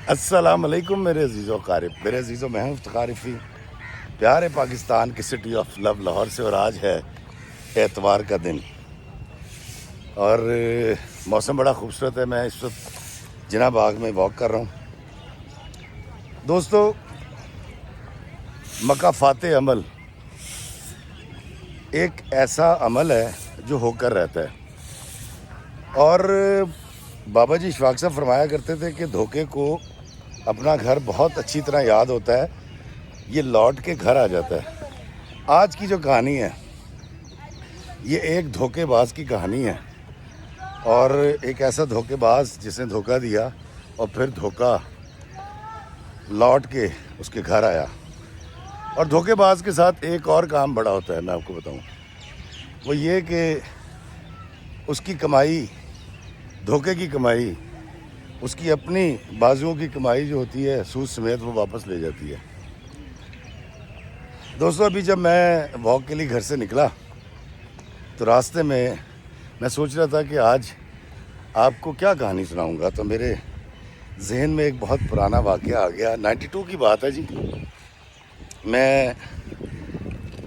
السلام علیکم میرے عزیز و قارب، میرے عزیز و محب افتخارفی پیارے پاکستان کی سٹی آف لو لاہور سے، اور آج ہے اتوار کا دن اور موسم بڑا خوبصورت ہے۔ میں اس وقت جناح باغ میں واک کر رہا ہوں۔ دوستو، مکافات عمل ایک ایسا عمل ہے جو ہو کر رہتا ہے، اور بابا جی اشفاق صاحب فرمایا کرتے تھے کہ دھوکے کو اپنا گھر بہت اچھی طرح یاد ہوتا ہے، یہ لوٹ کے گھر آ جاتا ہے۔ آج کی جو کہانی ہے یہ ایک دھوکے باز کی کہانی ہے، اور ایک ایسا دھوکے باز جس نے دھوکہ دیا اور پھر دھوکہ لوٹ کے اس کے گھر آیا۔ اور دھوکے باز کے ساتھ ایک اور کام بڑا ہوتا ہے، میں آپ کو بتاؤں، وہ یہ کہ اس کی کمائی، دھوکے کی کمائی، اس کی اپنی بازوؤں کی کمائی جو ہوتی ہے سود سمیت وہ واپس لے جاتی ہے۔ دوستو، ابھی جب میں واک کے لیے گھر سے نکلا تو راستے میں سوچ رہا تھا کہ آج آپ کو کیا کہانی سناؤں گا، تو میرے ذہن میں ایک بہت پرانا واقعہ آ گیا۔ 92 کی بات ہے جی۔ میں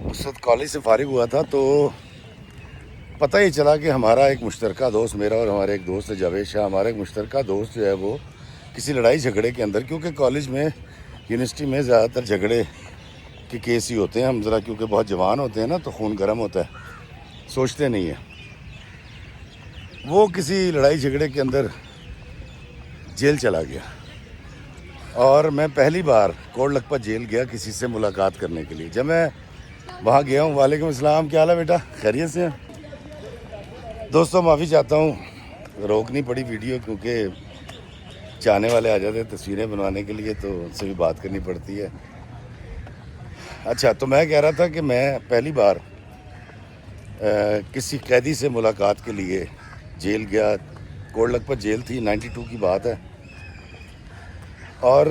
اس وقت کالج سے فارغ ہوا تھا تو پتہ ہی چلا کہ ہمارا ایک مشترکہ دوست، میرا اور ہمارے ایک دوست جاوید شاہ، ہمارا ایک مشترکہ دوست جو ہے وہ کسی لڑائی جھگڑے کے اندر، کیونکہ کالج میں، یونیورسٹی میں زیادہ تر جھگڑے کے کیس ہی ہوتے ہیں، ہم ذرا کیونکہ بہت جوان ہوتے ہیں نا تو خون گرم ہوتا ہے، سوچتے نہیں ہیں۔ وہ کسی لڑائی جھگڑے کے اندر جیل چلا گیا، اور میں پہلی بار کوٹ لکھپت جیل گیا کسی سے ملاقات کرنے کے لیے۔ جب میں وہاں گیا ہوں، وعلیکم السلام، کیا حال ہے بیٹا، خیریت سے ہیں؟ دوستوں، معافی چاہتا ہوں، روکنی پڑی ویڈیو کیونکہ چاہنے والے آ جاتے ہیں تصویریں بنوانے کے لیے، تو ان سے بھی بات کرنی پڑتی ہے۔ اچھا، تو میں کہہ رہا تھا کہ میں پہلی بار کسی قیدی سے ملاقات کے لیے جیل گیا۔ کوٹ لکھپت جیل تھی، 92 کی بات ہے۔ اور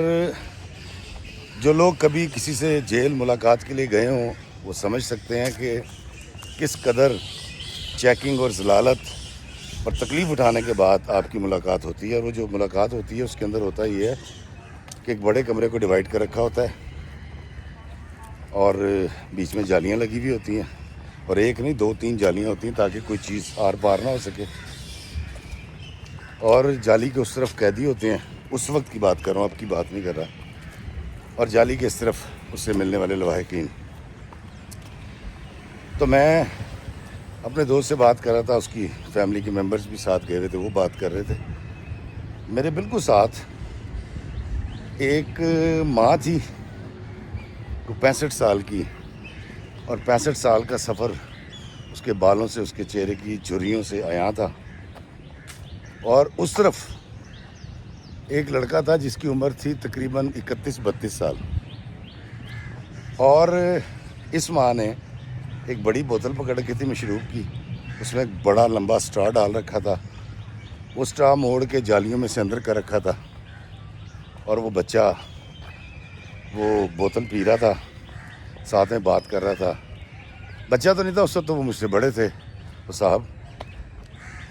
جو لوگ کبھی کسی سے جیل ملاقات کے لیے گئے ہوں وہ سمجھ سکتے ہیں کہ کس قدر چیکنگ اور ضلالت اور تکلیف اٹھانے کے بعد آپ کی ملاقات ہوتی ہے۔ اور وہ جو ملاقات ہوتی ہے اس کے اندر ہوتا یہ ہے کہ ایک بڑے کمرے کو ڈیوائڈ کر رکھا ہوتا ہے، اور بیچ میں جالیاں لگی ہوئی ہوتی ہیں، اور ایک نہیں 2-3 جالیاں ہوتی ہیں تاکہ کوئی چیز آر پار نہ ہو سکے۔ اور جالی کے اس طرف قیدی ہوتے ہیں، اس وقت کی بات کر رہا ہوں، اب کی بات نہیں کر رہا، اور جالی کے اس طرف اس سے ملنے والے لواحقین۔ تو میں اپنے دوست سے بات کر رہا تھا، اس کی فیملی کے ممبرز بھی ساتھ گئے ہوئے تھے، وہ بات کر رہے تھے۔ میرے بالکل ساتھ ایک ماں تھی، 65 سال کی، اور 65 سال کا سفر اس کے بالوں سے، اس کے چہرے کی جھریوں سے عیاں تھا۔ اور اس طرف ایک لڑکا تھا جس کی عمر تھی تقریباً 31-32 سال، اور اس ماں نے ایک بڑی بوتل پکڑ رکھی تھی مشروب کی، اس میں ایک بڑا لمبا سٹرا ڈال رکھا تھا، وہ سٹرا موڑ کے جالیوں میں سے اندر کر رکھا تھا، اور وہ بچہ وہ بوتل پی رہا تھا، ساتھ میں بات کر رہا تھا۔ بچہ تو نہیں تھا اس وقت، تو وہ مجھ سے بڑے تھے وہ صاحب،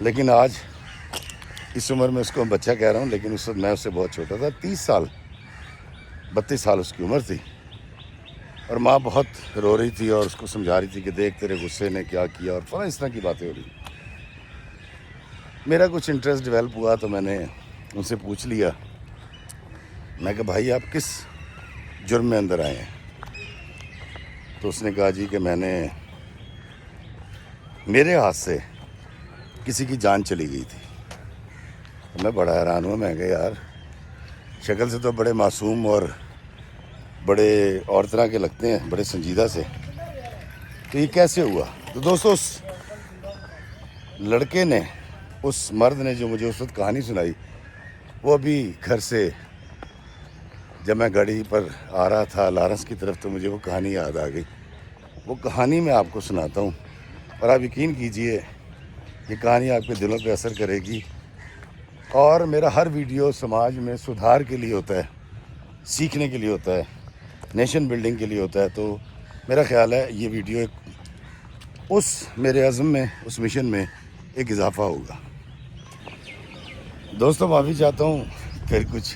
لیکن آج اس عمر میں اس کو بچہ کہہ رہا ہوں، لیکن اس وقت میں اس سے بہت چھوٹا تھا، 32 سال اس کی عمر تھی۔ اور ماں بہت رو رہی تھی اور اس کو سمجھا رہی تھی کہ دیکھ تیرے غصے نے کیا کیا، اور فلاں اس طرح کی باتیں ہو رہی۔ میرا کچھ انٹرسٹ ڈیولپ ہوا تو میں نے ان سے پوچھ لیا، میں کہ بھائی آپ کس جرم میں اندر آئے ہیں؟ تو اس نے کہا جی کہ میرے ہاتھ سے کسی کی جان چلی گئی تھی۔ میں بڑا حیران ہوا، میں کہا یار شکل سے تو بڑے معصوم اور بڑے اور طرح کے لگتے ہیں، بڑے سنجیدہ سے، تو یہ کیسے ہوا؟ تو دوستو، اس لڑکے نے، اس مرد نے جو مجھے اس وقت کہانی سنائی، وہ ابھی گھر سے جب میں گاڑی پر آ رہا تھا لارنس کی طرف تو مجھے وہ کہانی یاد آ گئی۔ وہ کہانی میں آپ کو سناتا ہوں، اور آپ یقین کیجئے یہ کہانی آپ کے دلوں پہ اثر کرے گی۔ اور میرا ہر ویڈیو سماج میں سدھار کے لیے ہوتا ہے، سیکھنے کے لیے ہوتا ہے، نیشن بلڈنگ کے لیے ہوتا ہے۔ تو میرا خیال ہے یہ ویڈیو اس میرے عزم میں، اس مشن میں ایک اضافہ ہوگا۔ دوستوں، معافی چاہتا ہوں، پھر کچھ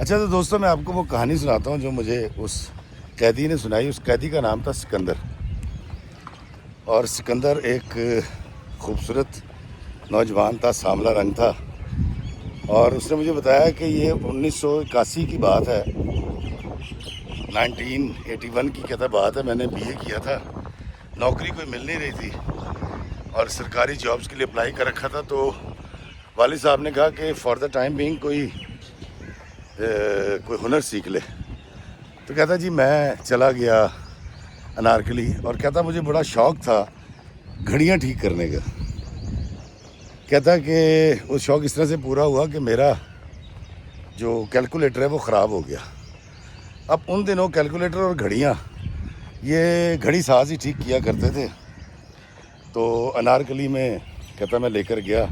اچھا تو دوستوں میں آپ کو وہ کہانی سناتا ہوں جو مجھے اس قیدی نے سنائی. اس قیدی کا نام تھا سکندر, اور سکندر ایک خوبصورت نوجوان تھا, سانولا رنگ تھا, اور اس نے مجھے بتایا کہ یہ 1981 کی بات ہے, 1981 کی کہتا بات ہے. میں نے بی اے کیا تھا, نوکری کوئی مل نہیں رہی تھی اور سرکاری جابس کے لیے اپلائی کر رکھا تھا. تو والد صاحب نے کہا کہ فار دا ٹائم بینگ کوئی ہنر سیکھ لے. تو کہتا جی میں چلا گیا انارکلی, اور کہتا مجھے بڑا شوق تھا گھڑیاں ٹھیک کرنے کا. کہتا کہ وہ شوق اس طرح سے پورا ہوا کہ میرا جو کیلکولیٹر ہے وہ خراب ہو گیا. اب ان دنوں کیلکولیٹر اور گھڑیاں یہ گھڑی ساز ہی ٹھیک کیا کرتے تھے. تو انارکلی میں کہتا میں لے کر گیا,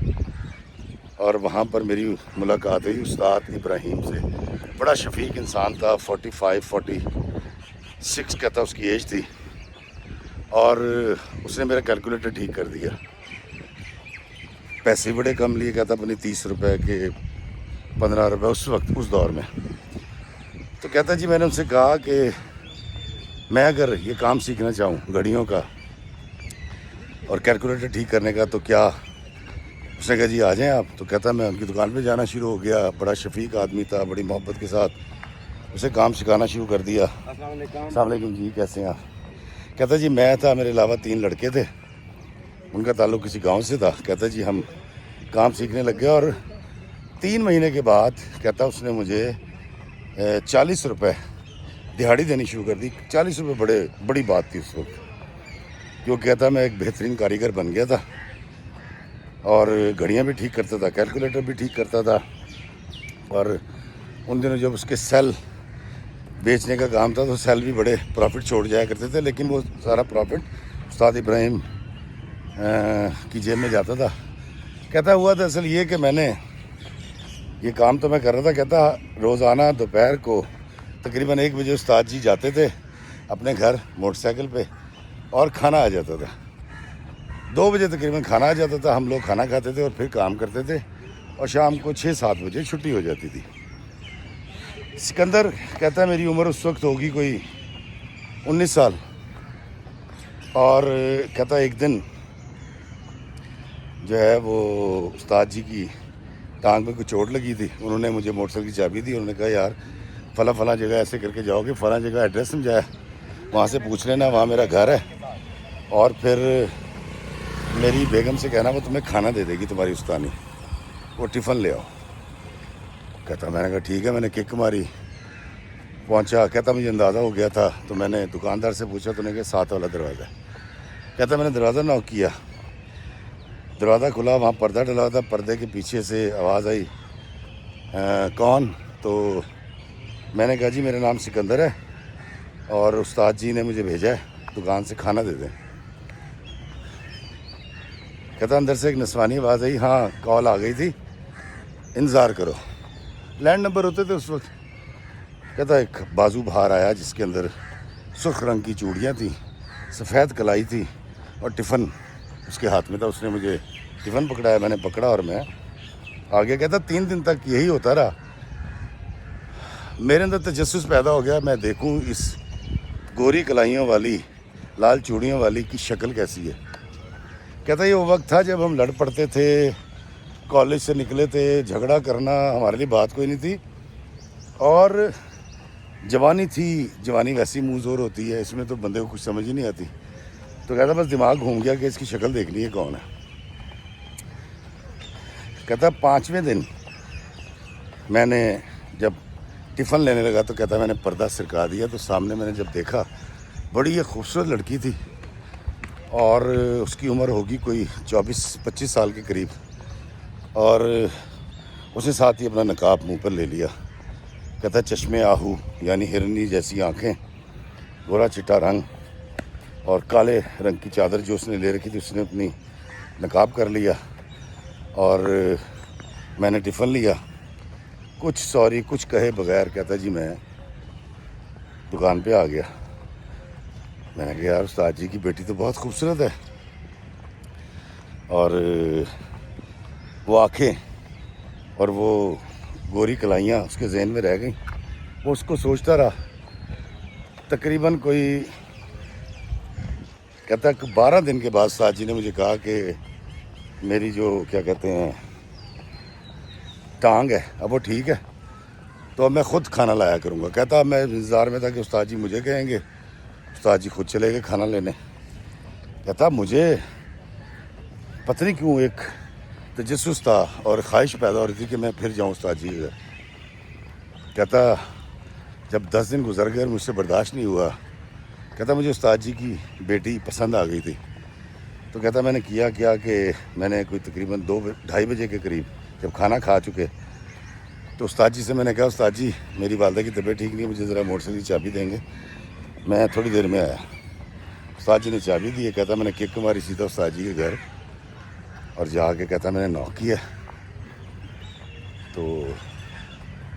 اور وہاں پر میری ملاقات ہوئی استاد ابراہیم سے. بڑا شفیق انسان تھا, 45-46 کہتا اس کی ایج تھی, اور اس نے میرا کیلکولیٹر ٹھیک کر دیا. پیسے بڑے کم لیے, کہتا اپنی 30 روپے کے 15 روپے اس وقت اس دور میں. تو کہتا جی میں نے ان سے کہا کہ میں اگر یہ کام سیکھنا چاہوں گھڑیوں کا اور کیلکولیٹر ٹھیک کرنے کا تو کیا. اس نے کہا جی آ جائیں آپ. تو کہتا میں ان کی دکان پہ جانا شروع ہو گیا. بڑا شفیق آدمی تھا, بڑی محبت کے ساتھ اسے کام سکھانا شروع کر دیا. السلام علیکم جی, کیسے ہیں آپ؟ کہتا جی میں تھا, میرے علاوہ 3 لڑکے تھے, ان کا تعلق کسی گاؤں سے تھا. کہتا جی ہم کام سیکھنے لگ گئے, اور 3 مہینے کے بعد کہتا اس نے مجھے 40 روپے دہاڑی دینی شروع کر دی. 40 روپے بڑی بات تھی اس وقت, جو کہتا میں ایک بہترین کاریگر بن گیا تھا, اور گھڑیاں بھی ٹھیک کرتا تھا, کیلکولیٹر بھی ٹھیک کرتا تھا. اور ان دنوں جب اس کے سیل بیچنے کا کام تھا تو سیل بھی بڑے پروفٹ چھوڑ جایا کرتے تھے, لیکن وہ سارا پروفٹ استاد ابراہیم کی جیب میں جاتا تھا. کہتا ہوا دراصل یہ کہ میں نے یہ کام تو میں کر رہا تھا. کہتا روزانہ دوپہر کو تقریباً 1 بجے استاد جی جاتے تھے اپنے گھر موٹر سائیکل پہ, اور کھانا آ جاتا تھا 2 بجے تقریباً کھانا آ جاتا تھا. ہم لوگ کھانا کھاتے تھے اور پھر کام کرتے تھے, اور شام کو 6-7 بجے چھٹی ہو جاتی تھی. سکندر کہتا ہے میری عمر اس وقت ہوگی کوئی 19 سال, اور کہتا ایک دن جو ہے وہ استاد جی کی ٹانگ پہ کوئی چوٹ لگی تھی. انہوں نے مجھے موٹر سائیکل کی چابی دی, انہوں نے کہا یار فلاں جگہ ایسے کر کے جاؤ گے, فلاں جگہ ایڈریس سمجھایا, وہاں سے پوچھ لینا وہاں میرا گھر ہے, اور پھر میری بیگم سے کہنا وہ تمہیں کھانا دے دے گی تمہاری استانی, وہ ٹفن لے آؤ. کہتا میں نے کہا ٹھیک ہے. میں نے کک ماری, پہنچا. کہتا مجھے اندازہ ہو گیا تھا, تو میں نے دکاندار سے پوچھا, تو نے کہا 7 والا دروازہ ہے. کہتا میں نے دروازہ نوک کیا, دروازہ کھلا, وہاں پردہ ڈلا تھا, پردے کے پیچھے سے آواز آئی کون. تو میں نے کہا جی میرا نام سکندر ہے, اور استاد جی نے مجھے بھیجا ہے دکان سے کھانا دے دیں. کہتا اندر سے ایک نسوانی آواز آئی, ہاں کال آ گئی تھی, انتظار کرو. لینڈ نمبر ہوتے تھے اس وقت. کہتا ایک بازو بہار آیا جس کے اندر سرخ رنگ کی چوڑیاں تھیں, سفید کلائی تھی, اور ٹفن اس کے ہاتھ میں تھا. اس نے مجھے ٹفن پکڑایا, میں نے پکڑا اور میں آگے. کہتا 3 دن تک یہی ہوتا رہا. میرے اندر تجسس پیدا ہو گیا, میں دیکھوں اس گوری کلائیوں والی لال چوڑیوں والی کی شکل کیسی ہے. کہتا یہ وہ وقت تھا جب ہم لڑ پڑتے تھے, کالج سے نکلے تھے, جھگڑا کرنا ہمارے لیے بات کوئی نہیں تھی, اور جوانی تھی. جوانی ویسی منہ زور ہوتی ہے, اس میں تو بندے کو کچھ سمجھ ہی نہیں آتی. تو کہتا بس دماغ گھوم گیا کہ اس کی شکل دیکھنی ہے کون ہے. کہتا 5ویں دن میں نے جب ٹفن لینے لگا تو کہتا میں نے پردہ سرکا دیا, تو سامنے میں نے جب دیکھا بڑی ایک خوبصورت لڑکی تھی, اور اس کی عمر ہوگی کوئی 24-25 سال کے قریب, اور اس نے ساتھ ہی اپنا نقاب منہ پر لے لیا. کہتا چشمے آہو یعنی ہرنی جیسی آنکھیں, گورا چٹا رنگ, اور کالے رنگ کی چادر جو اس نے لے رکھی تھی اس نے اپنی نقاب کر لیا. اور میں نے ٹفن لیا, کچھ کہے بغیر کہتا جی میں دکان پہ آ گیا. میں نے کہا یار استاد جی کی بیٹی تو بہت خوبصورت ہے, اور وہ آنکھیں اور وہ گوری کلائیاں اس کے ذہن میں رہ گئیں. وہ اس کو سوچتا رہا. تقریباً کوئی کہتا کہ 12 دن کے بعد استاد جی نے مجھے کہا کہ میری جو کیا کہتے ہیں ٹانگ ہے اب وہ ٹھیک ہے تو اب میں خود کھانا لایا کروں گا. کہتا میں انتظار میں تھا کہ استاد جی مجھے کہیں گے. استاد جی خود چلے گئے کھانا لینے. کہتا مجھے پتہ نہیں کیوں ایک تجسس تھا اور خواہش پیدا ہو رہی تھی کہ میں پھر جاؤں استاد جی کے گھر. کہتا جب 10 دن گزر گئے اور مجھ سے برداشت نہیں ہوا. کہتا مجھے استاد جی کی بیٹی پسند آ گئی تھی. تو کہتا میں نے کیا کہ میں نے کوئی تقریباً 2-2:30 بجے کے قریب جب کھانا کھا چکے تو استاد جی سے میں نے کہا استاد جی میری والدہ کی طبیعت ٹھیک نہیں ہے, مجھے ذرا موٹر سائیکل کی چابی دیں گے, میں تھوڑی دیر میں آیا. استاد جی نے چابی دی ہے. کہتا میں نے کک ماری سیدھا استاد جی کے گھر اور جا کے کہتا میں نے نوک کیا تو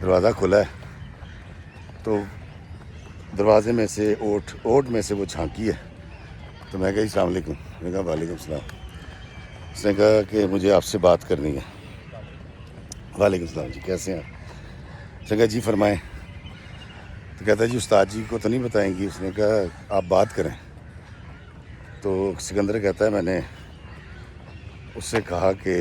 دروازہ کھلا ہے. تو دروازے میں سے اوٹ میں سے وہ جھانکی ہے. تو میں کہا السلام علیکم. میں کہا وعلیکم السلام. اس نے کہا کہ مجھے آپ سے بات کرنی ہے. وعلیکم السلام جی کیسے ہیں آپ؟ اس نے کہا جی فرمائیں. تو کہتا جی استاد جی کو تو نہیں بتائیں گی؟ اس نے کہا آپ بات کریں. تو سکندر کہتا ہے میں نے اس سے کہا کہ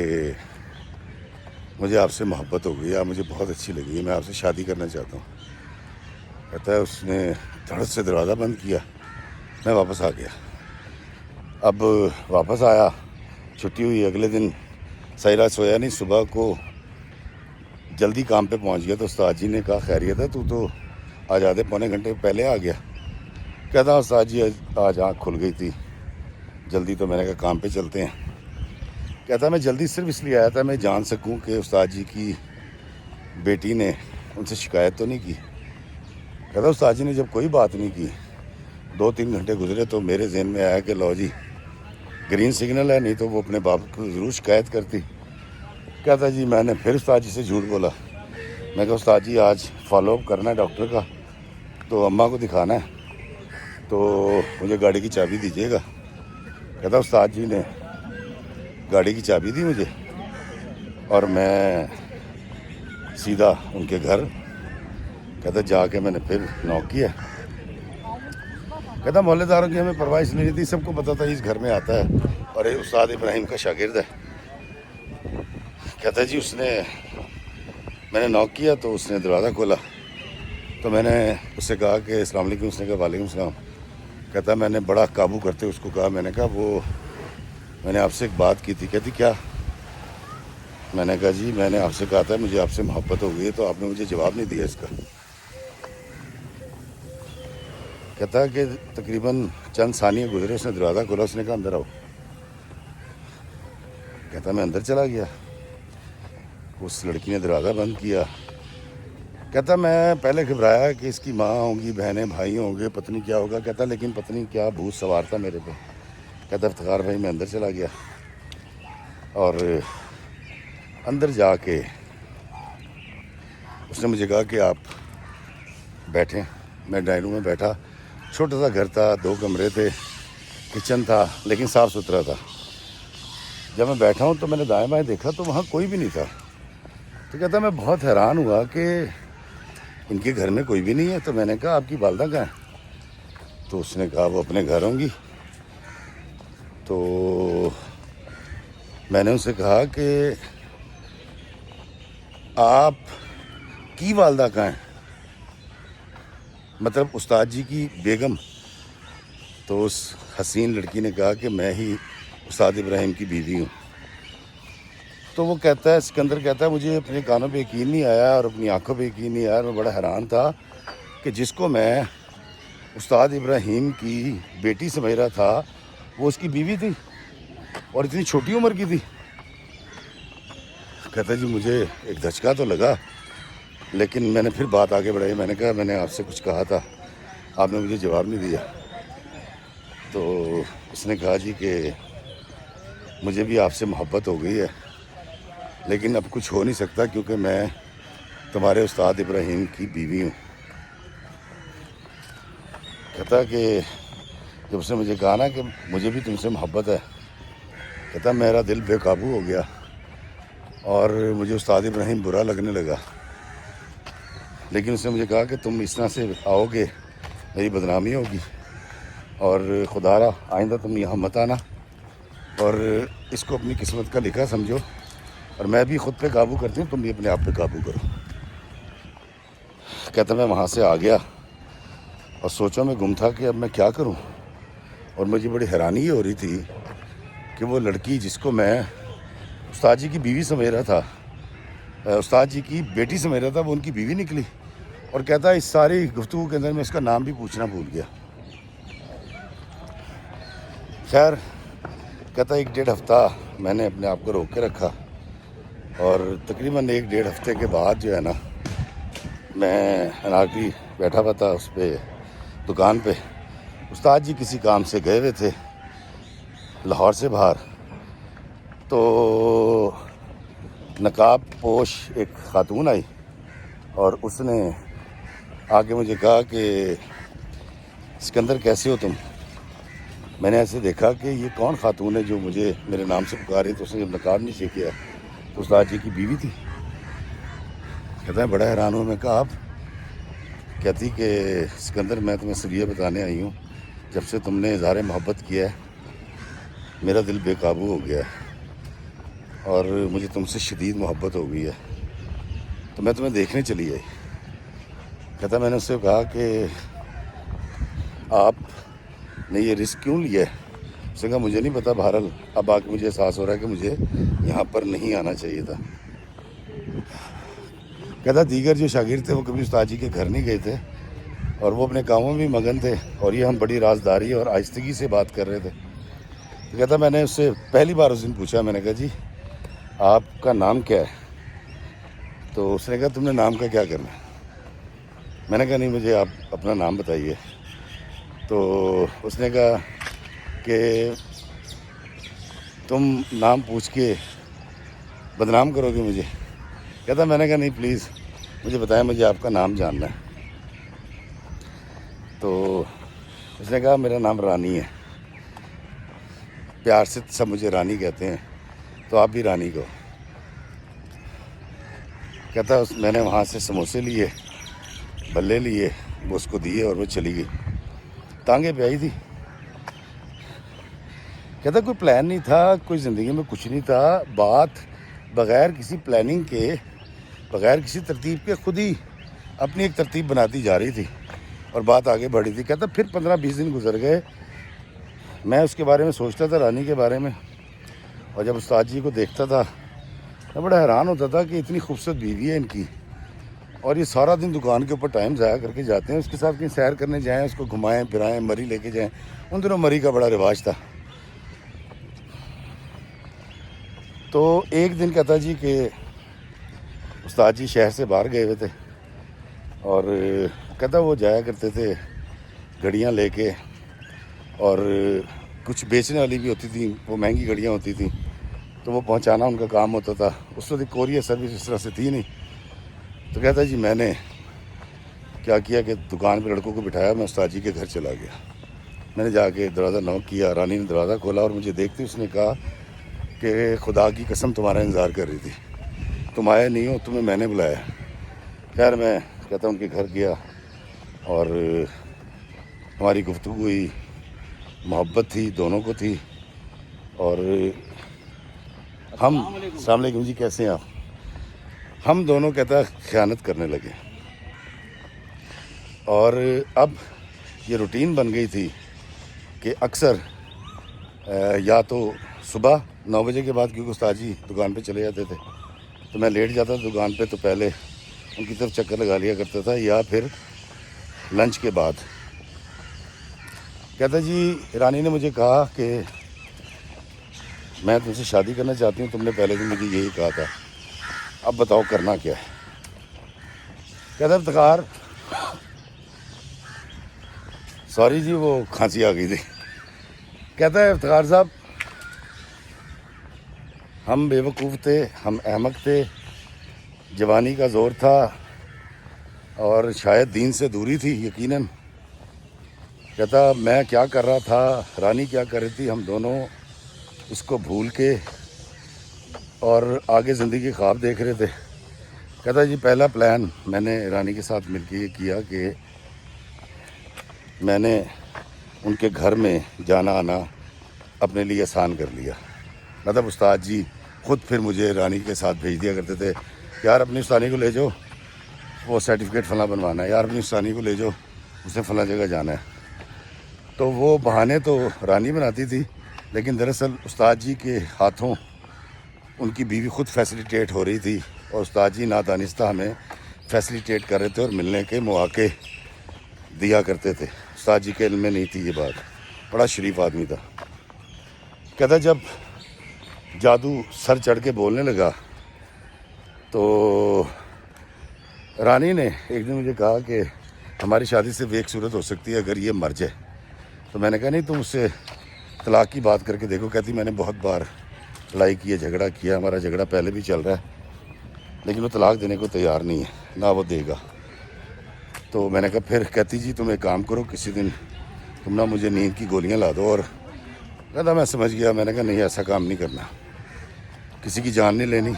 مجھے آپ سے محبت ہو گئی, آپ مجھے بہت اچھی لگی ہے, میں آپ سے شادی کرنا چاہتا ہوں. کہتا ہے اس نے دھڑ سے دروازہ بند کیا. میں واپس آ گیا. اب واپس آیا, چھٹی ہوئی, اگلے دن ساری رات سویا نہیں, صبح کو جلدی کام پہ پہنچ گیا. تو استاد جی نے کہا خیریت ہے تو آج آدھے پونے گھنٹے پہلے آ گیا. کہتا استاد جی آج آنکھ کھل گئی تھی جلدی, تو میں نے کہا کام پہ چلتے ہیں. کہتا میں جلدی صرف اس لیے آیا تھا میں جان سکوں کہ استاد جی کی بیٹی نے ان سے شکایت تو نہیں کی. کہتا استاد جی نے جب کوئی بات نہیں کی 2-3 گھنٹے گزرے تو میرے ذہن میں آیا کہ لو جی گرین سگنل ہے, نہیں تو وہ اپنے باپ کو ضرور شکایت کرتی. کہتا جی میں نے پھر استاد جی سے جھوٹ بولا. میں کہا استاد جی آج فالو اپ کرنا ہے ڈاکٹر کا, تو اماں کو دکھانا ہے, تو مجھے گاڑی کی چابی دیجیے گا. کہتا استاد جی نے گاڑی کی چابی دی مجھے اور میں سیدھا ان کے گھر کہتا جا کے میں نے پھر نوک کیا. کہتا محلے داروں کی ہمیں پرواہ اس لیے نہیں تھی, سب کو پتہ تھا اس گھر میں آتا ہے اور یہ استاد ابراہیم کا شاگرد ہے. کہتا جی اس نے میں نے نوک کیا تو اس نے دروازہ کھولا. تو میں نے اس سے کہا کہ السلام علیکم. اس نے کہا وعلیکم السلام. کہتا میں نے بڑا قابو کرتے اس کو کہا, میں نے کہا وہ میں نے آپ سے ایک بات کی تھی. کہتی کیا؟ میں نے کہا جی میں نے آپ سے کہا تھا مجھے آپ سے محبت ہو گئی ہے, تو آپ نے مجھے جواب نہیں دیا اس کا. کہتا کہ تقریباً چند ثانیے گزرے, اس نے دروازہ کھولا, اس نے کہا اندر آؤ. کہتا میں اندر چلا گیا. اس لڑکی نے دروازہ بند کیا. کہتا میں پہلے گھبرایا کہ اس کی ماں ہوں گی, بہنیں بھائی ہوں گے, پتہ نہیں کیا ہوگا. کہتا لیکن پتہ نہیں کیا بھوت سوار تھا میرے پہ. کہتا افتخار بھائی میں اندر چلا گیا اور اندر جا کے اس نے مجھے کہا کہ آپ بیٹھیں. میں ڈرائنگ روم میں بیٹھا. چھوٹا سا گھر تھا, 2 کمرے تھے, کچن تھا لیکن صاف ستھرا تھا. جب میں بیٹھا ہوں تو میں نے دائیں بائیں دیکھا تو وہاں کوئی بھی نہیں تھا. تو کہتا میں بہت حیران ہوا کہ ان کے گھر میں کوئی بھی نہیں ہے. تو میں نے کہا آپ کی والدہ کہاں ہے؟ تو اس نے کہا وہ اپنے گھر ہوں گی. تو میں نے ان سے کہا کہ آپ کی والدہ کہاں ہیں, مطلب استاد جی کی بیگم. تو اس حسین لڑکی نے کہا کہ میں ہی استاد ابراہیم کی بیوی ہوں. تو وہ کہتا ہے سکندر کہتا ہے مجھے اپنے کانوں پہ یقین نہیں آیا اور اپنی آنکھوں پہ یقین نہیں آیا. میں بڑا حیران تھا کہ جس کو میں استاد ابراہیم کی بیٹی سمجھ رہا تھا وہ اس کی بیوی تھی اور اتنی چھوٹی عمر کی تھی. کہتا جی مجھے ایک دھچکا تو لگا لیکن میں نے پھر بات آگے بڑھائی. میں نے کہا میں نے آپ سے کچھ کہا تھا, آپ نے مجھے جواب نہیں دیا. تو اس نے کہا جی کہ مجھے بھی آپ سے محبت ہو گئی ہے لیکن اب کچھ ہو نہیں سکتا کیونکہ میں تمہارے استاد ابراہیم کی بیوی ہوں. کہتا کہ جب اس نے مجھے کہا نا کہ مجھے بھی تم سے محبت ہے, کہتا میرا دل بے قابو ہو گیا اور مجھے استاد ابراہیم برا لگنے لگا. لیکن اس نے مجھے کہا کہ تم اس طرح سے آؤ گے میری بدنامی ہوگی، اور خدا را آئندہ تم یہاں مت آنا، اور اس کو اپنی قسمت کا لکھا سمجھو، اور میں بھی خود پہ قابو کرتی ہوں، تم بھی اپنے آپ پہ قابو کرو۔ کہتا میں وہاں سے آ گیا اور سوچا میں گم تھا کہ اب میں کیا کروں، اور مجھے بڑی حیرانی یہ ہو رہی تھی کہ وہ لڑکی جس کو میں استاد جی کی بیوی سمجھ رہا تھا، استاد جی کی بیٹی سمجھ رہا تھا، وہ ان کی بیوی نکلی، اور کہتا اس ساری گفتگو کے اندر میں اس کا نام بھی پوچھنا بھول گیا۔ خیر، کہتا 1-1.5 ہفتہ میں نے اپنے آپ کو روک کے رکھا، اور تقریباً 1-1.5 ہفتے کے بعد جو ہے نا، میں اناکری بیٹھا ہوا تھا اس پہ دکان پہ۔ استاد جی کسی کام سے گئے ہوئے تھے لاہور سے باہر، تو نقاب پوش ایک خاتون آئی، اور اس نے آ کے مجھے کہا کہ سکندر کیسے ہو تم؟ میں نے ایسے دیکھا کہ یہ کون خاتون ہے جو مجھے میرے نام سے پکاری، تو اس نے جب نقاب نیچے کیا تو استاد جی کی بیوی تھی۔ کہتا ہے بڑا حیران ہوں۔ میں کہا آپ؟ کہتی کہ سکندر میں تمہیں صرف یہ بتانے آئی ہوں، جب سے تم نے اظہار محبت کیا ہے میرا دل بے قابو ہو گیا ہے، اور مجھے تم سے شدید محبت ہو گئی ہے، تو میں تمہیں دیکھنے چلی آئی۔ کہتا میں نے اس سے کہا کہ آپ نے یہ رسک کیوں لیا ہے؟ اس نے کہا مجھے نہیں پتا، بہرحال اب آ کے مجھے احساس ہو رہا ہے کہ مجھے یہاں پر نہیں آنا چاہیے تھا۔ کہتا دیگر جو شاگرد تھے وہ کبھی استاد جی کے گھر نہیں گئے تھے، اور وہ اپنے کاموں میں مگن تھے، اور یہ ہم بڑی رازداری اور آہستگی سے بات کر رہے تھے۔ تو کہتا میں نے اس سے پہلی بار اس دن پوچھا، میں نے کہا جی آپ کا نام کیا ہے؟ تو اس نے کہا تم نے نام کا کیا کرنا ہے؟ میں نے کہا نہیں، مجھے آپ اپنا نام بتائیے۔ تو اس نے کہا کہ تم نام پوچھ کے بدنام کرو گے مجھے۔ کہتا میں نے کہا نہیں پلیز مجھے بتائیں، مجھے آپ کا نام جاننا ہے۔ تو اس نے کہا میرا نام رانی ہے، پیار سے سب مجھے رانی کہتے ہیں، تو آپ بھی رانی کو۔ کہتا میں نے وہاں سے سموسے لیے، بلے لیے، وہ اس کو دیے، اور وہ چلی گئی۔ ٹانگیں پہ آئی تھی۔ کہتا کوئی پلان نہیں تھا، کوئی زندگی میں کچھ نہیں تھا، بات بغیر کسی پلاننگ کے، بغیر کسی ترتیب کے خود ہی اپنی ایک ترتیب بناتی جا رہی تھی، اور بات آگے بڑھی تھی۔ کہتا پھر 15-20 دن گزر گئے، میں اس کے بارے میں سوچتا تھا، رانی کے بارے میں، اور جب استاد جی کو دیکھتا تھا میں بڑا حیران ہوتا تھا کہ اتنی خوبصورت بیوی ہے ان کی، اور یہ سارا دن دکان کے اوپر ٹائم ضائع کر کے جاتے ہیں، اس کے ساتھ کہیں سیر کرنے جائیں، اس کو گھمائیں پھرائیں، مری لے کے جائیں۔ ان دنوں مری کا بڑا رواج تھا۔ تو ایک دن کہتا جی کہ استاد جی شہر سے باہر گئے ہوئے تھے، اور کہتا وہ جایا کرتے تھے گھڑیاں لے کے، اور کچھ بیچنے والی بھی ہوتی تھیں، وہ مہنگی گھڑیاں ہوتی تھیں، تو وہ پہنچانا ان کا کام ہوتا تھا۔ اس وقت کوریئر سروس اس طرح سے تھی نہیں۔ تو کہتا جی میں نے کیا کیا کہ دکان پہ لڑکوں کو بٹھایا، میں استاد جی کے گھر چلا گیا۔ میں نے جا کے دروازہ نوک کیا، رانی نے دروازہ کھولا، اور مجھے دیکھتے اس نے کہا کہ خدا کی قسم تمہارا انتظار کر رہی تھی، تم آئے نہیں ہو، تمہیں میں نے بلایا۔ خیر میں کہتا ان کے گھر گیا، اور ہماری گفتگو ہوئی، محبت تھی دونوں کو تھی، اور ہم السلام علیکم جی کیسے ہیں آپ؟ ہم دونوں کہتا خیانت کرنے لگے، اور اب یہ روٹین بن گئی تھی کہ اکثر یا تو صبح 9 بجے کے بعد، کیونکہ استاد جی دکان پہ چلے جاتے تھے، تو میں لیٹ جاتا تھا دکان پہ، تو پہلے ان کی طرف چکر لگا لیا کرتا تھا، یا پھر لنچ کے بعد۔ کہتا جی رانی نے مجھے کہا کہ میں تم سے شادی کرنا چاہتی ہوں، تم نے پہلے بھی مجھے یہی کہا تھا، اب بتاؤ کرنا کیا ہے؟ کہتا افتخار، سوری جی وہ کھانسی آ گئی تھی۔ کہتا ہے افتخار صاحب ہم بے وقوف تھے، ہم احمق تھے، جوانی کا زور تھا، اور شاید دین سے دوری تھی یقیناً۔ کہتا میں کیا کر رہا تھا، رانی کیا کر رہی تھی، ہم دونوں اس کو بھول کے اور آگے زندگی خواب دیکھ رہے تھے۔ کہتا جی پہلا پلان میں نے رانی کے ساتھ مل کے یہ کیا کہ میں نے ان کے گھر میں جانا آنا اپنے لیے آسان کر لیا. مطلب استاد جی خود پھر مجھے رانی کے ساتھ بھیج دیا کرتے تھے, یار اپنی استانی کو لے جاؤ, وہ سرٹیفکیٹ فلاں بنوانا ہے, یار اپنی استانی کو لے جاؤ, اسے فلاں جگہ جانا ہے. تو وہ بہانے تو رانی بناتی تھی, لیکن دراصل استاد جی کے ہاتھوں ان کی بیوی خود فیسیلیٹیٹ ہو رہی تھی, اور استاد جی نادانستہ ہمیں فیسیلیٹیٹ کر رہے تھے اور ملنے کے مواقع دیا کرتے تھے. استاد جی کے علم میں نہیں تھی یہ بات, بڑا شریف آدمی تھا. کہتا جب جادو سر چڑھ کے بولنے لگا تو رانی نے ایک دن مجھے کہا کہ ہماری شادی سے ایک صورت ہو سکتی ہے اگر یہ مر جائے. تو میں نے کہا نہیں, تم اس سے طلاق کی بات کر کے دیکھو. کہتی میں نے بہت بار لڑائی کی ہے, جھگڑا کیا, ہمارا جھگڑا پہلے بھی چل رہا ہے, لیکن وہ طلاق دینے کو تیار نہیں ہے, نہ وہ دے گا. تو میں نے کہا پھر کہتی جی تم ایک کام کرو, کسی دن تم نہ مجھے نیند کی گولیاں لا دو. اور کہتا میں سمجھ گیا. میں نے کہا نہیں, ایسا کام نہیں کرنا, کسی کی جان نہیں لینی,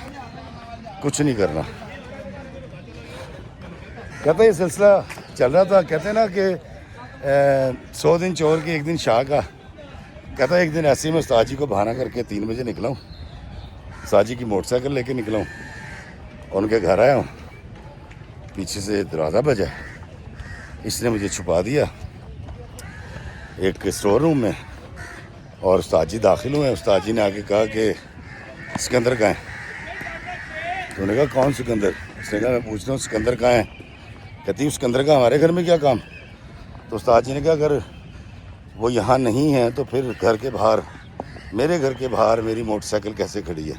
کچھ نہیں کرنا. کہتا یہ سلسلہ چل رہا تھا. کہتے نا کہ 100 دن چور کے ایک دن شاہ کا. کہتا ایک دن ایسے ہی میں استاد جی کو بہانہ کر کے 3 بجے نکلا ہوں, استاد جی کی موٹر سائیکل لے کے نکلا ہوں, اور ان کے گھر آیا ہوں. پیچھے سے دروازہ بجا, اس نے مجھے چھپا دیا ایک اسٹور روم میں, اور استاد جی داخل ہوئے. استاد جی نے آ کے کہا کہ سکندر کہاں ہے؟ تو نے کہا کون سکندر؟ اس نے کہا میں پوچھ رہا ہوں سکندر کہاں ہے. کہتی ہوں سکندر کا ہمارے گھر میں کیا کام؟ تو استاد جی نے کہا اگر وہ یہاں نہیں ہے تو پھر گھر کے باہر, میرے گھر کے باہر میری موٹر سائیکل کیسے کھڑی ہے؟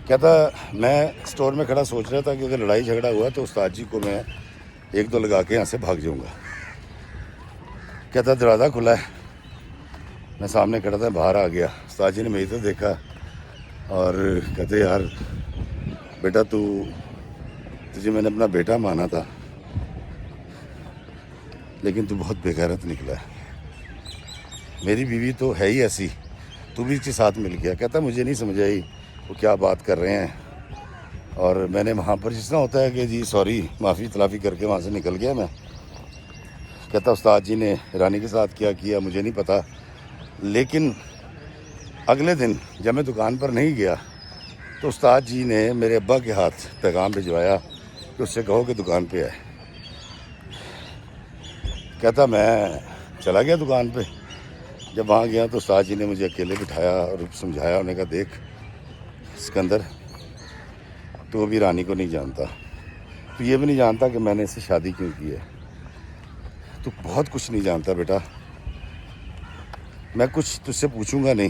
کہتا میں اسٹور میں کھڑا سوچ رہا تھا کہ اگر لڑائی جھگڑا ہوا تو استاد جی کو میں 1-2 لگا کے یہاں سے بھاگ جاؤں گا. کہتا دروازہ کھلا ہے, میں سامنے کھڑا تھا, باہر آ گیا. استاد جی نے میری تو دیکھا اور کہتے یار بیٹا تجھے میں نے اپنا بیٹا مانا تھا, لیکن تو بہت بے غیرت نکلا ہے. میری بیوی تو ہے ہی ایسی, تو بھی اس کے ساتھ مل گیا. کہتا مجھے نہیں سمجھ آئی وہ کیا بات کر رہے ہیں, اور میں نے وہاں پر جس طرح ہوتا ہے کہ جی سوری معافی تلافی کر کے وہاں سے نکل گیا میں. کہتا استاد جی نے رانی کے ساتھ کیا کیا مجھے نہیں پتا, لیکن اگلے دن جب میں دکان پر نہیں گیا تو استاد جی نے میرے ابا کے ہاتھ پیغام بھجوایا کہ اس سے کہو کہ دکان پہ آئے. کہتا میں چلا گیا دکان پہ. جب وہاں گیا تو استاد جی نے مجھے اکیلے بٹھایا اور سمجھایا. انہوں نے کہا دیکھ سکندر, تو ابھی رانی کو نہیں جانتا, تو یہ بھی نہیں جانتا کہ میں نے اس سے شادی کیوں کی ہے, تو بہت کچھ نہیں جانتا بیٹا. میں کچھ تجھ سے پوچھوں گا نہیں,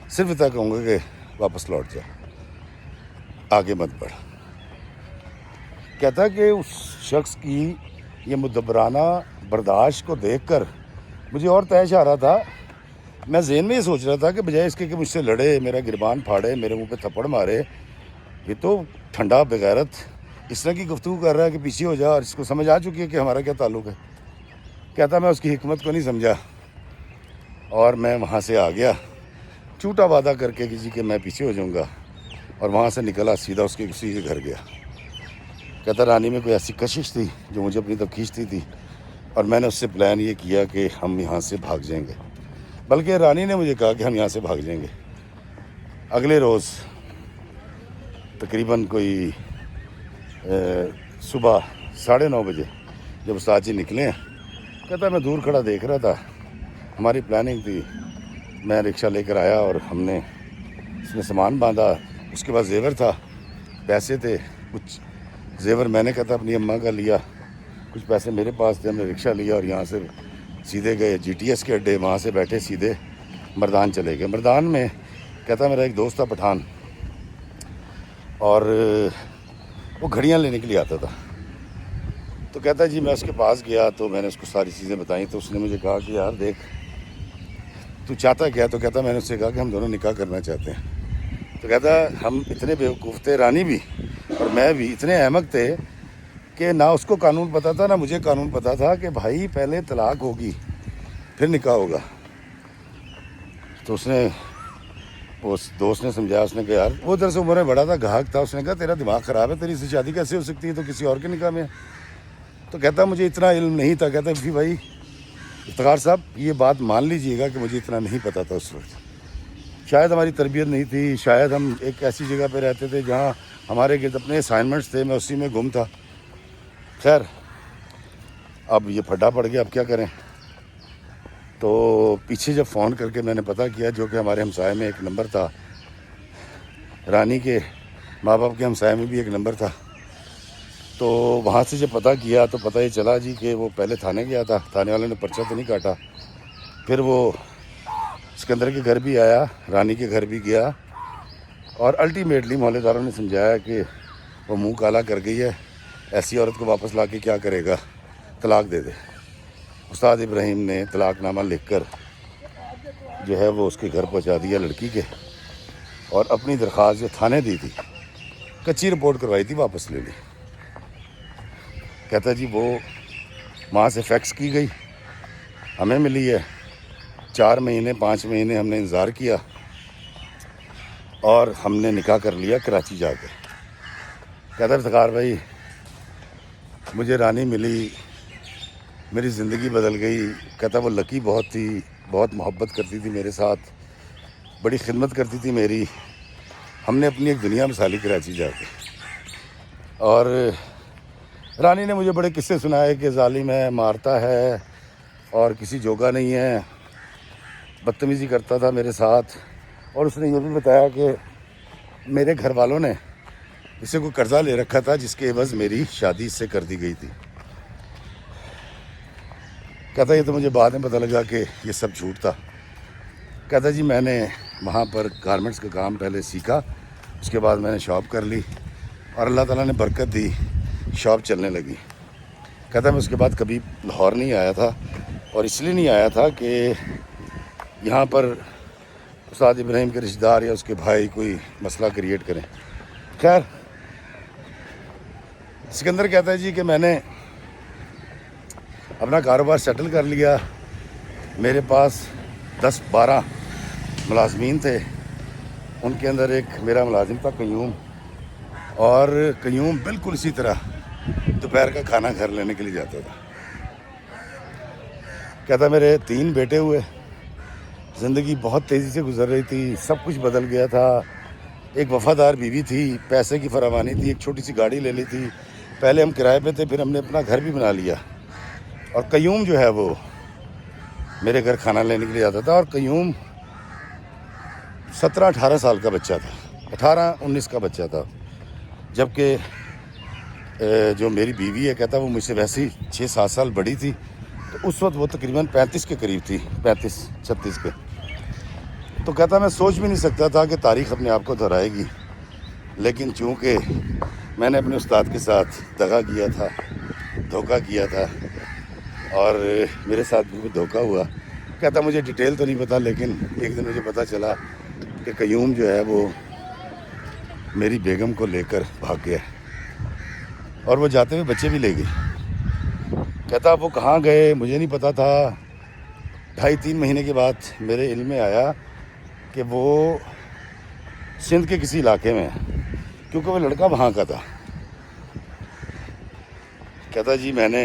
صرف اتنا کہوں گا کہ واپس لوٹ جا, آگے مت بڑھ. کہتا کہ اس شخص کی یہ مدبرانہ برداشت کو دیکھ کر مجھے اور تیش آ رہا تھا. میں ذہن میں یہ سوچ رہا تھا کہ بجائے اس کے کہ مجھ سے لڑے, میرا گربان پھاڑے, میرے منہ پہ تھپڑ مارے, یہ تو ٹھنڈا بغیرت اس طرح کی گفتگو کر رہا ہے کہ پیچھے ہو جا, اور اس کو سمجھ آ چکی ہے کہ ہمارا کیا تعلق ہے. کہتا میں اس کی حکمت کو نہیں سمجھا اور میں وہاں سے آ گیا جھوٹا وعدہ کر کے کسی کہ میں پیچھے ہو جاؤں گا, اور وہاں سے نکلا سیدھا اس کے کسی کے گھر گیا. کہتا رانی میں کوئی ایسی کشش تھی جو مجھے اپنی طرف کھینچتی تھی, اور میں نے اس سے پلان یہ کیا کہ ہم یہاں سے بھاگ جائیں گے. بلکہ رانی نے مجھے کہا کہ ہم یہاں سے بھاگ جائیں گے. اگلے روز تقریباً کوئی صبح 9:30 بجے جب استاد جی نکلے ہیں, کہتا میں دور کھڑا دیکھ رہا تھا. ہماری پلاننگ تھی, میں رکشہ لے کر آیا اور ہم نے اس میں سامان باندھا. اس کے بعد زیور تھا, پیسے تھے, کچھ زیور میں نے کہتا اپنی اماں کا لیا, کچھ پیسے میرے پاس تھے. ہم نے رکشہ لیا اور یہاں سے سیدھے گئے GTS کے اڈے, وہاں سے بیٹھے سیدھے مردان چلے گئے. مردان میں کہتا میرا ایک دوست تھا پٹھان, اور وہ گھڑیاں لینے کے لیے آتا تھا. تو کہتا جی میں اس کے پاس گیا تو میں نے اس کو ساری چیزیں بتائیں. تو اس نے مجھے کہا کہ یار دیکھ تو چاہتا کیا؟ تو کہتا میں نے اس سے کہا کہ ہم دونوں نکاح کرنا چاہتے ہیں. تو کہتا ہم اتنے بیوقوف تھے, رانی بھی اور میں بھی اتنے احمق تھے کہ نہ اس کو قانون پتہ تھا نہ مجھے قانون پتہ تھا کہ بھائی پہلے طلاق ہوگی پھر نکاح ہوگا. تو اس نے اس دوست نے سمجھایا, اس نے کہا یار وہ ادھر سے عمر میں بڑا تھا, گاہک تھا, اس نے کہا تیرا دماغ خراب ہے, تیری سے شادی کیسے ہو سکتی ہے, تو کسی اور کے نکاح میں. تو کہتا مجھے اتنا علم نہیں تھا. کہتا بھی بھائی افتخار صاحب یہ بات مان لیجئے گا کہ مجھے اتنا نہیں پتہ تھا اس وقت. شاید ہماری تربیت نہیں تھی, شاید ہم ایک ایسی جگہ پہ رہتے تھے جہاں ہمارے گرد اپنے اسائنمنٹس تھے, میں اسی میں گم تھا. خیر اب یہ پھڈا پڑ گیا, اب کیا کریں. تو پیچھے جب فون کر کے میں نے پتہ کیا, جو کہ ہمارے ہمسائے میں ایک نمبر تھا, رانی کے ماں باپ کے ہمسائے میں بھی ایک نمبر تھا, تو وہاں سے جب پتہ کیا تو پتہ یہ چلا جی کہ وہ پہلے تھانے گیا تھا, تھانے والے نے پرچہ تو نہیں کاٹا, پھر وہ سکندر کے گھر بھی آیا, رانی کے گھر بھی گیا, اور الٹیمیٹلی محلے داروں نے سمجھایا کہ وہ منہ کالا کر گئی ہے, ایسی عورت کو واپس لا کے کیا کرے گا, طلاق دے دے. استاد ابراہیم نے طلاق نامہ لکھ کر جو ہے وہ اس کے گھر پہنچا دیا لڑکی کے, اور اپنی درخواست جو تھانے دی تھی, کچی رپورٹ کروائی تھی, واپس لے لی. کہتا جی وہ وہاں سے فیکس کی گئی, ہمیں ملی ہے, 4 مہینے 5 مہینے ہم نے انتظار کیا, اور ہم نے نکاح کر لیا کراچی جا کے. کہتا افتخار بھائی مجھے رانی ملی, میری زندگی بدل گئی. کہتا وہ لکی بہت تھی, بہت محبت کرتی تھی میرے ساتھ, بڑی خدمت کرتی تھی میری. ہم نے اپنی ایک دنیا بسا لی کراچی جا کے, اور رانی نے مجھے بڑے قصے سنائے کہ ظالم ہے, مارتا ہے, اور کسی جوگا نہیں ہے, بدتمیزی کرتا تھا میرے ساتھ. اور اس نے یہ بھی بتایا کہ میرے گھر والوں نے اسے کوئی قرضہ لے رکھا تھا جس کے عوض میری شادی اس سے کر دی گئی تھی. کہتا یہ تو مجھے بعد میں پتہ لگا کہ یہ سب جھوٹ تھا. کہتا جی میں نے وہاں پر گارمنٹس کا کام پہلے سیکھا, اس کے بعد میں نے شاپ کر لی, اور اللہ تعالیٰ نے برکت دی, شاپ چلنے لگی. کہتا میں اس کے بعد کبھی لاہور نہیں آیا تھا, اور اس لیے نہیں آیا تھا کہ یہاں پر استاد ابراہیم کے رشتہ دار یا اس کے بھائی کوئی مسئلہ کریٹ کریں. خیر سکندر کہتا ہے جی کہ میں نے اپنا کاروبار سیٹل کر لیا, میرے پاس 10-12 ملازمین تھے, ان کے اندر ایک میرا ملازم تھا قیوم, اور قیوم بالکل اسی طرح دوپہر کا کھانا گھر لینے کے لیے جاتا تھا. کہتا میرے 3 بیٹے ہوئے, زندگی بہت تیزی سے گزر رہی تھی, سب کچھ بدل گیا تھا. ایک وفادار بیوی تھی, پیسے کی فراوانی تھی, ایک چھوٹی سی گاڑی لے لی تھی, پہلے ہم کرائے پہ تھے, پھر ہم نے اپنا گھر بھی بنا لیا. اور قیوم جو ہے وہ میرے گھر کھانا لینے کے لیے آتا تھا, اور قیوم 17-18 سال کا بچہ تھا, 18-19 کا بچہ تھا, جبکہ جو میری بیوی ہے کہتا وہ مجھ سے ویسے ہی 6-7 سال بڑی تھی. تو اس وقت وہ تقریباً 35 کے قریب تھی, 35-36 کے. تو کہتا میں سوچ بھی نہیں سکتا تھا کہ تاریخ اپنے آپ کو دہرائے گی, لیکن چونکہ میں نے اپنے استاد کے ساتھ دغا کیا تھا, دھوکہ کیا تھا, اور میرے ساتھ بھی دھوکہ ہوا. کہتا مجھے ڈیٹیل تو نہیں پتہ, لیکن ایک دن مجھے پتہ چلا کہ قیوم جو ہے وہ میری بیگم کو لے کر بھاگ گیا, اور وہ جاتے ہوئے بچے بھی لے گئی. کہتا وہ کہاں گئے مجھے نہیں پتہ تھا. 2.5-3 مہینے کے بعد میرے علم میں آیا کہ وہ سندھ کے کسی علاقے میں ہے, کیونکہ وہ لڑکا وہاں کا تھا. کہتا جی میں نے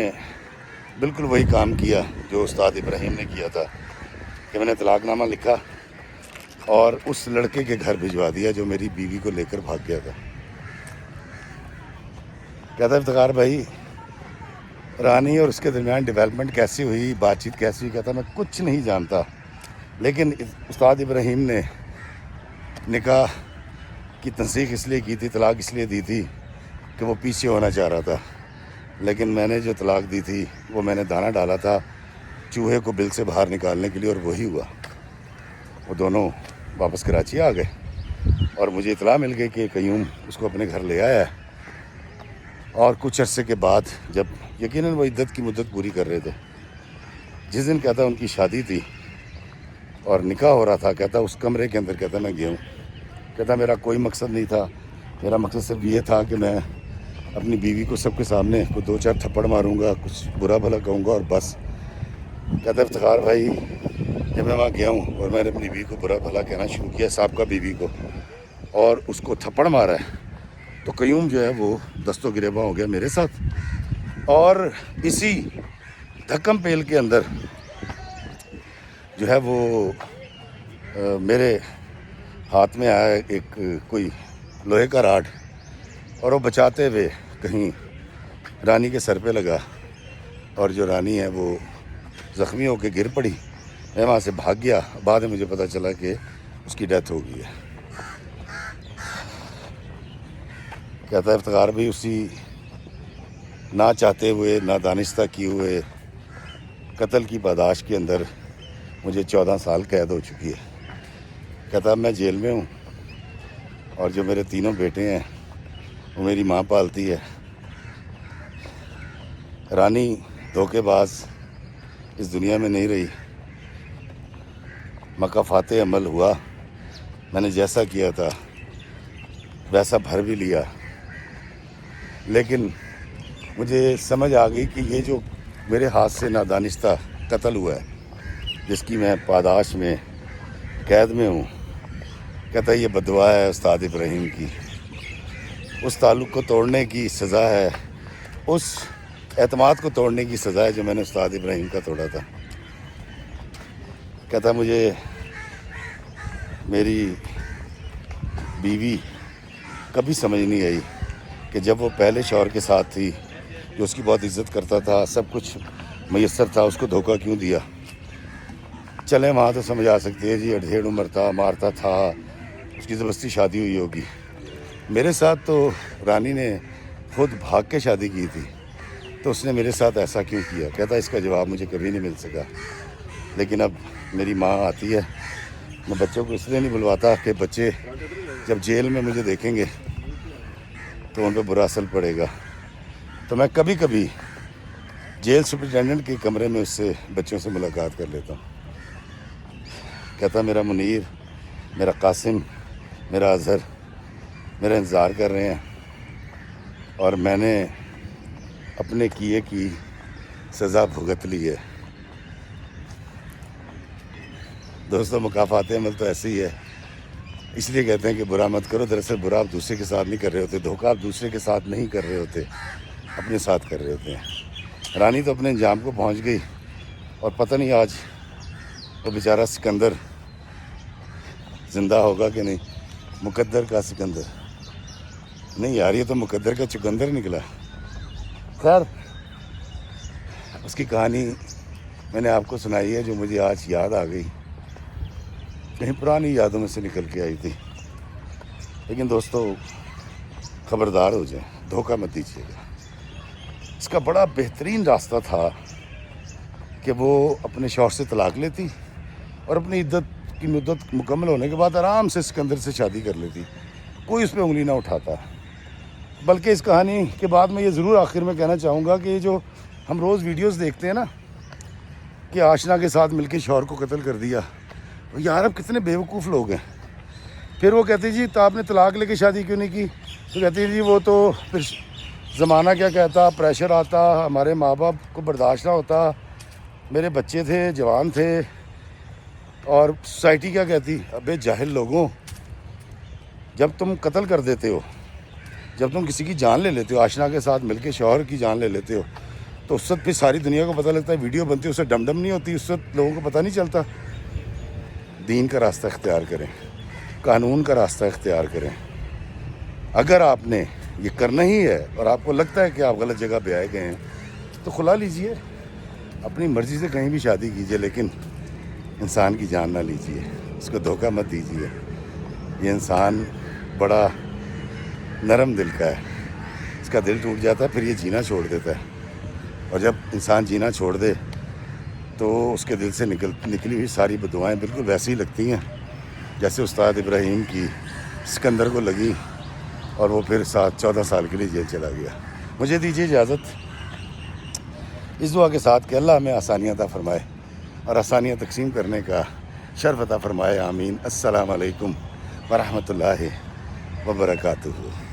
بالکل وہی کام کیا جو استاد ابراہیم نے کیا تھا, کہ میں نے طلاق نامہ لکھا اور اس لڑکے کے گھر بھجوا دیا جو میری بیوی کو لے کر بھاگ گیا تھا. کہتا افتخار بھائی رانی اور اس کے درمیان ڈیولپمنٹ کیسی ہوئی, بات چیت کیسی ہوئی, کہتا میں کچھ نہیں جانتا, لیکن استاد ابراہیم نے نکاح کی تنسیخ اس لیے کی تھی, طلاق اس لیے دی تھی کہ وہ پیچھے ہونا چاہ رہا تھا. لیکن میں نے جو طلاق دی تھی وہ میں نے دانہ ڈالا تھا چوہے کو بل سے باہر نکالنے کے لیے, اور وہی ہوا. وہ دونوں واپس کراچی آ گئے, اور مجھے اطلاع مل گئی کہ قیوم اس کو اپنے گھر لے آیا ہے. اور کچھ عرصے کے بعد جب یقیناً وہ عدت کی مدت پوری کر رہے تھے, جس دن کہتا ان کی شادی تھی اور نکاح ہو رہا تھا, کہتا اس کمرے کے اندر کہتا میں گیا ہوں. کہتا میرا کوئی مقصد نہیں تھا, میرا مقصد صرف یہ تھا کہ میں اپنی بیوی کو سب کے سامنے کوئی 2-4 تھپڑ ماروں گا, کچھ برا بھلا کہوں گا, اور بس. کہتا افتخار بھائی جب میں وہاں گیا ہوں اور میں نے اپنی بیوی کو برا بھلا کہنا شروع کیا، سابقہ بیوی کو، اور اس کو تھپڑ مارا ہے، تو قیوم جو ہے وہ دست و گریباں ہو گیا میرے ساتھ. اور اسی دھکم پیل کے اندر جو ہے وہ میرے ہاتھ میں آیا ایک کوئی لوہے کا راڈ، اور وہ بچاتے ہوئے کہیں رانی کے سر پہ لگا، اور جو رانی ہے وہ زخمی ہو کے گر پڑی. میں وہاں سے بھاگ گیا. بعد میں مجھے پتہ چلا کہ اس کی ڈیتھ ہو گئی ہے. کہتا ہے افتخار بھی اسی نہ چاہتے ہوئے، نہ دانستہ کیے ہوئے قتل کی پاداش کے اندر مجھے 14 سال قید ہو چکی ہے. کہتا میں جیل میں ہوں، اور جو میرے تینوں بیٹے ہیں وہ میری ماں پالتی ہے. رانی دھوکے باز اس دنیا میں نہیں رہی. مکافات عمل ہوا، میں نے جیسا کیا تھا ویسا بھر بھی لیا. لیکن مجھے سمجھ آ گئی کہ یہ جو میرے ہاتھ سے نادانستہ قتل ہوا ہے، جس کی میں پاداش میں قید میں ہوں، کہتا ہے یہ بددعا ہے استاد ابراہیم کی. اس تعلق کو توڑنے کی سزا ہے، اس اعتماد کو توڑنے کی سزا ہے جو میں نے استاد ابراہیم کا توڑا تھا. کہتا مجھے میری بیوی کبھی سمجھ نہیں آئی کہ جب وہ پہلے شوہر کے ساتھ تھی، جو اس کی بہت عزت کرتا تھا، سب کچھ میسر تھا، اس کو دھوکہ کیوں دیا. چلیں وہاں تو سمجھ آ سکتی ہے جی، اڈھیڑ عمر تھا، مارتا تھا، اس کی زبردستی شادی ہوئی ہوگی. میرے ساتھ تو رانی نے خود بھاگ کے شادی کی تھی، تو اس نے میرے ساتھ ایسا کیوں کیا. کہتا اس کا جواب مجھے کبھی نہیں مل سکا. لیکن اب میری ماں آتی ہے، میں بچوں کو اس لیے نہیں بلواتا کہ بچے جب جیل میں مجھے دیکھیں گے تو ان پہ برا اثر پڑے گا. تو میں کبھی کبھی جیل سپرنٹینڈنٹ کے کمرے میں اس سے بچوں سے ملاقات کر لیتا ہوں. کہتا میرا منیر، میرا قاسم، میرا اظہر میرا انتظار کر رہے ہیں، اور میں نے اپنے کیے کی سزا بھگت لی ہے. دوستوں، مکافات عمل تو ایسے ہی ہے. اس لیے کہتے ہیں کہ برا مت کرو. دراصل برا آپ دوسرے کے ساتھ نہیں کر رہے ہوتے، دھوکہ آپ دوسرے کے ساتھ نہیں کر رہے ہوتے، اپنے ساتھ کر رہے ہوتے ہیں. رانی تو اپنے انجام کو پہنچ گئی، اور پتہ نہیں آج وہ بیچارہ سکندر زندہ ہوگا کہ نہیں. مقدر کا سکندر نہیں یار، یہ تو مقدر کا چکندر نکلا. خیر، اس کی کہانی میں نے آپ کو سنائی ہے جو مجھے آج یاد آ گئی، کہیں پرانی یادوں میں سے نکل کے آئی تھی. لیکن دوستو، خبردار ہو جائیں، دھوکہ مت دیجیے گا. اس کا بڑا بہترین راستہ تھا کہ وہ اپنے شوہر سے طلاق لیتی اور اپنی عدت کی مدت مکمل ہونے کے بعد آرام سے سکندر سے شادی کر لیتی، کوئی اس پہ انگلی نہ اٹھاتا. بلکہ اس کہانی کے بعد میں یہ ضرور آخر میں کہنا چاہوں گا کہ یہ جو ہم روز ویڈیوز دیکھتے ہیں نا کہ آشنا کے ساتھ مل کے شوہر کو قتل کر دیا، یار اب کتنے بیوقوف لوگ ہیں. پھر وہ کہتے جی تو آپ نے طلاق لے کے شادی کیوں نہیں کی؟ تو کہتے ہیں جی وہ تو پھر زمانہ کیا کہتا، پریشر آتا، ہمارے ماں باپ کو برداشت نہ ہوتا، میرے بچے تھے، جوان تھے، اور سوسائٹی کیا کہتی. ابے جاہل لوگوں، جب تم قتل کر دیتے ہو، جب تم کسی کی جان لے لیتے ہو، آشنا کے ساتھ مل کے شوہر کی جان لے لیتے ہو، تو اس وقت پھر ساری دنیا کو پتہ لگتا ہے، ویڈیو بنتی ہے، اس سے ڈم ڈم نہیں ہوتی، اس وقت لوگوں کو پتہ نہیں چلتا. دین کا راستہ اختیار کریں، قانون کا راستہ اختیار کریں. اگر آپ نے یہ کرنا ہی ہے اور آپ کو لگتا ہے کہ آپ غلط جگہ پہ آئے گئے ہیں تو کھلا لیجئے، اپنی مرضی سے کہیں بھی شادی کیجئے، لیکن انسان کی جان نہ لیجئے، اس کو دھوکہ مت دیجئے. یہ انسان بڑا نرم دل کا ہے، اس کا دل ٹوٹ جاتا ہے پھر یہ جینا چھوڑ دیتا ہے. اور جب انسان جینا چھوڑ دے تو اس کے دل سے نکلی ہوئی ساری بددعائیں بالکل ویسی ہی لگتی ہیں جیسے استاد ابراہیم کی سکندر کو لگی، اور وہ پھر 14 سال کے لیے جیل چلا گیا. مجھے دیجیے اجازت اس دعا کے ساتھ کہ اللہ ہمیں آسانیاں عطا فرمائے اور آسانیاں تقسیم کرنے کا شرف عطا فرمائے. آمین. السلام علیکم ورحمۃ اللہ وبرکاتہ.